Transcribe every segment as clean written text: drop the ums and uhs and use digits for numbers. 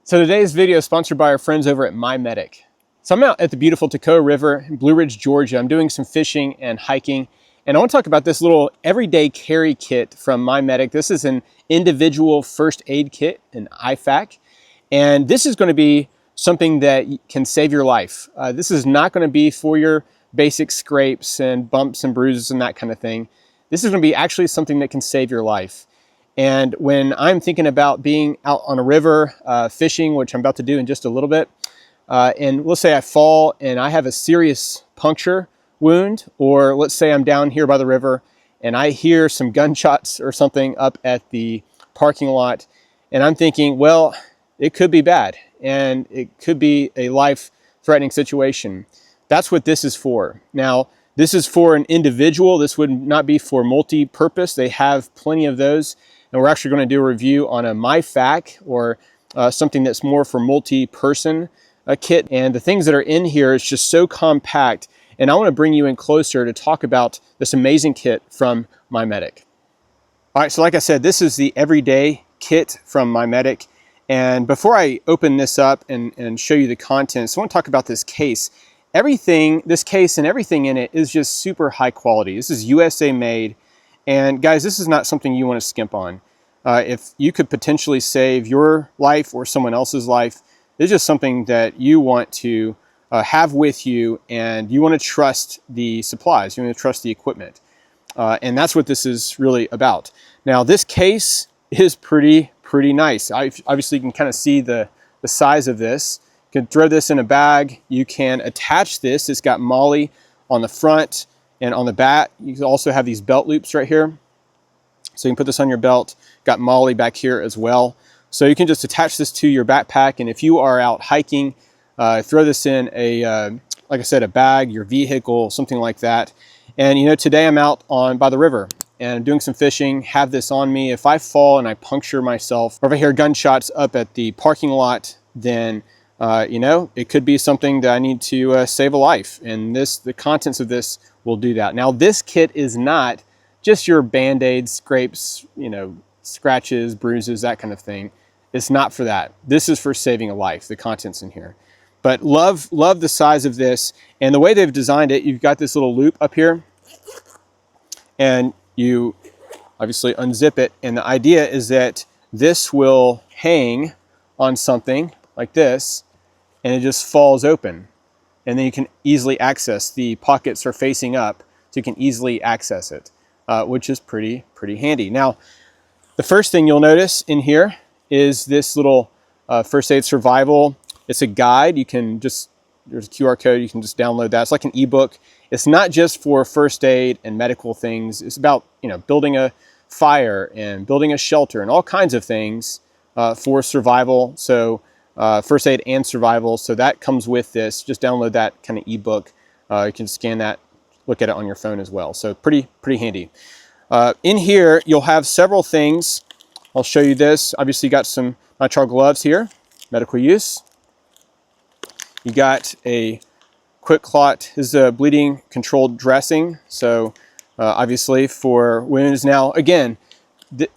So today's video is sponsored by our friends over at MyMedic. So I'm out at the beautiful Toccoa River in Blue Ridge, Georgia. I'm doing some fishing and hiking, and I want to talk about this little everyday carry kit from MyMedic. This is an individual first aid kit, an IFAK, and this is going to be something that can save your life. This is not going to be for your basic scrapes and bumps and bruises and that kind of thing. This is going to be actually something that can save your life. And when I'm thinking about being out on a river fishing, which I'm about to do in just a little bit, and let's say I fall and I have a serious puncture wound, or let's say I'm down here by the river and I hear some gunshots or something up at the parking lot, and I'm thinking, well, it could be bad and it could be a life-threatening situation. That's what this is for. Now, this is for an individual. This would not be for multi-purpose. They have plenty of those. And we're actually going to do a review on a MyFAK, or something that's more for multi-person kit. And the things that are in here is just so compact. And I want to bring you in closer to talk about this amazing kit from MyMedic. All right, so like I said, this is the everyday kit from MyMedic. And before I open this up and show you the contents, I want to talk about this case. This case and everything in it is just super high quality. This is USA made. And guys, this is not something you want to skimp on. If you could potentially save your life or someone else's life, it's just something that you want to have with you, and you want to trust the supplies, you want to trust the equipment. And that's what this is really about. Now, this case is pretty nice. Obviously, you can kind of see the size of this. You can throw this in a bag. You can attach this. It's got MOLLE on the front. And on the back, you can also have these belt loops right here. So you can put this on your belt. Got MOLLE back here as well. So you can just attach this to your backpack. And if you are out hiking, throw this in like I said, a bag, your vehicle, something like that. And you know, today I'm out by the river and I'm doing some fishing, have this on me. If I fall and I puncture myself, or if I hear gunshots up at the parking lot, then you know, it could be something that I need to save a life. And the contents of this will do that. Now, this kit is not just your Band-Aids, scrapes, you know, scratches, bruises, that kind of thing. It's not for that. This is for saving a life, the contents in here. But love the size of this. And the way they've designed it, you've got this little loop up here. And you obviously unzip it. And the idea is that this will hang on something like this, and it just falls open. And then you can easily access. The pockets are facing up, so you can easily access it, which is pretty handy. Now, the first thing you'll notice in here is this little first aid survival. It's a guide. There's a QR code. You can just download that. It's like an ebook. It's not just for first aid and medical things. It's about, you know, building a fire and building a shelter and all kinds of things for survival. So first aid and survival. So that comes with this. Just download that kind of ebook. You can scan that, look at it on your phone as well. So pretty handy. In here, you'll have several things. I'll show you this. Obviously, you got some nitrile gloves here, medical use. You got a quick clot. This is a bleeding controlled dressing. So obviously for wounds. Now, again,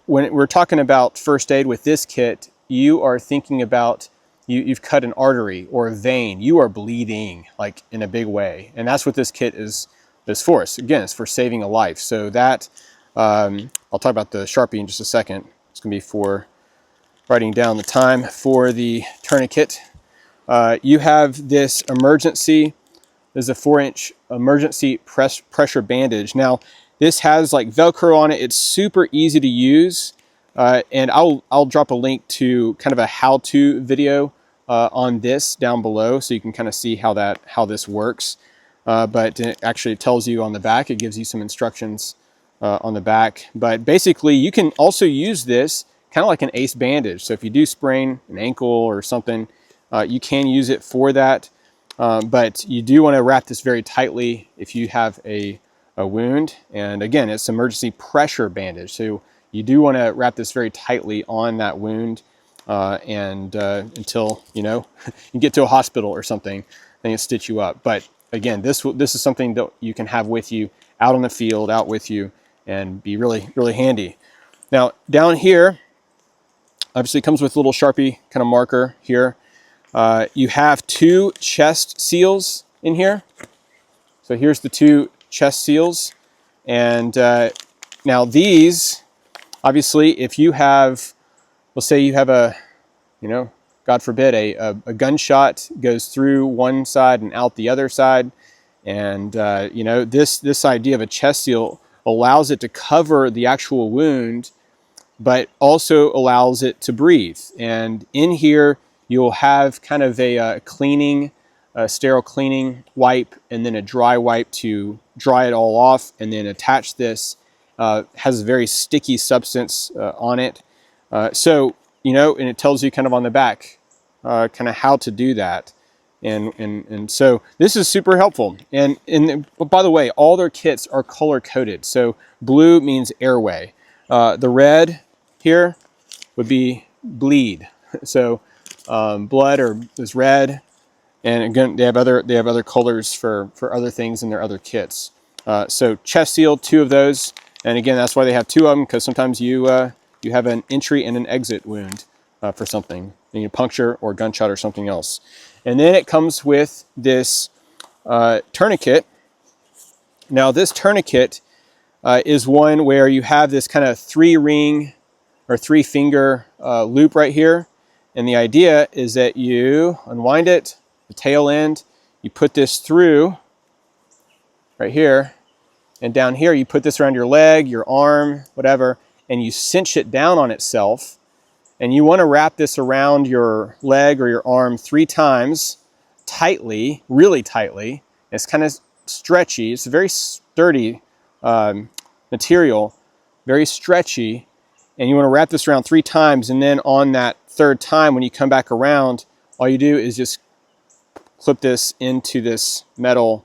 when we're talking about first aid with this kit, you are thinking about you've cut an artery or a vein. You are bleeding like in a big way. And that's what this kit is for. So again, it's for saving a life. So that, I'll talk about the Sharpie in just a second. It's gonna be for writing down the time for the tourniquet. You have this emergency. There's a 4-inch emergency pressure bandage. Now, this has like Velcro on it. It's super easy to use. And I'll drop a link to kind of a how-to video on this down below, so you can kind of see how this works. But it actually tells you on the back. It gives you some instructions on the back. But basically, you can also use this kind of like an ACE bandage. So if you do sprain an ankle or something, you can use it for that. But you do want to wrap this very tightly if you have a wound. And again, it's emergency pressure bandage. So you do want to wrap this very tightly on that wound until, you know, you get to a hospital or something, then it stitch you up. But again, this is something that you can have with you out on the field, out with you, and be really handy. Now, down here, Obviously it comes with a little Sharpie kind of marker here. You have 2 chest seals in here. So here's the 2 chest seals. And now these, obviously, if you have, let's say you have a, God forbid, a gunshot goes through one side and out the other side. And, this idea of a chest seal allows it to cover the actual wound, but also allows it to breathe. And in here, you'll have kind of a sterile cleaning wipe, and then a dry wipe to dry it all off, and then attach this. Has a very sticky substance on it. And it tells you kind of on the back, kind of how to do that. And so this is super helpful. And by the way, all their kits are color coded. So blue means airway. The red here would be bleed. So blood is red. And again, they have other colors for other things in their other kits. So chest seal, 2 of those. And again, that's why they have 2 of them, because sometimes you have an entry and an exit wound for something, a puncture or gunshot or something else. And then it comes with this tourniquet. Now this tourniquet is one where you have this kind of 3-ring or 3-finger loop right here. And the idea is that you unwind it, the tail end, you put this through right here, and down here you put this around your leg, your arm, whatever, and you cinch it down on itself. And you want to wrap this around your leg or your arm 3 times tightly, really tightly. It's kind of stretchy. It's a very sturdy material, very stretchy. And you want to wrap this around 3 times. And then on that 3rd time, when you come back around, all you do is just clip this into this metal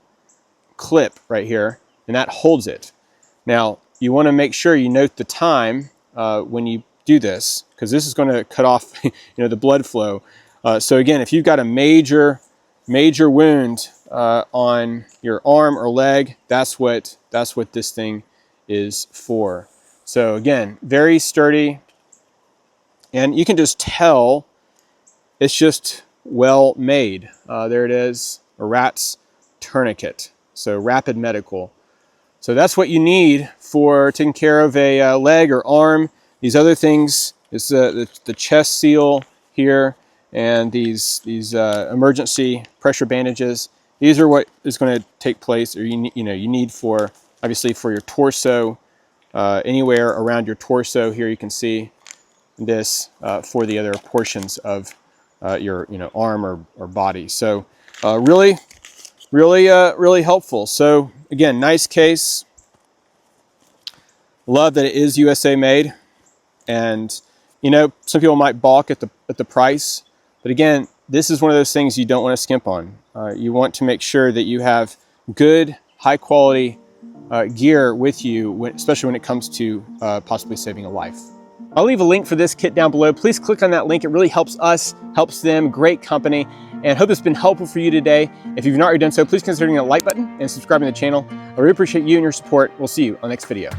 clip right here, and that holds it. Now, you want to make sure you note the time when you do this, because this is going to cut off the blood flow. So again, if you've got a major wound on your arm or leg, that's what this thing is for. So again, very sturdy, and you can just tell it's just well made. There it is, a rat's tourniquet. So Rapid Medical. So that's what you need for taking care of a leg or arm. These other things is the chest seal here, and these emergency pressure bandages. These are what is going to take place, or you need for, obviously, for your torso, anywhere around your torso. Here you can see this for the other portions of your arm or body. So really helpful. So again, nice case. Love that it is USA made. And some people might balk at the price, but again, this is one of those things you don't want to skimp on. You want to make sure that you have good, high quality gear with you, especially when it comes to possibly saving a life. I'll leave a link for this kit down below. Please click on that link. It really helps us, helps them. Great company, and hope it's been helpful for you today. If you've not already done so, please consider hitting that like button and subscribing to the channel. I really appreciate you and your support. We'll see you on the next video.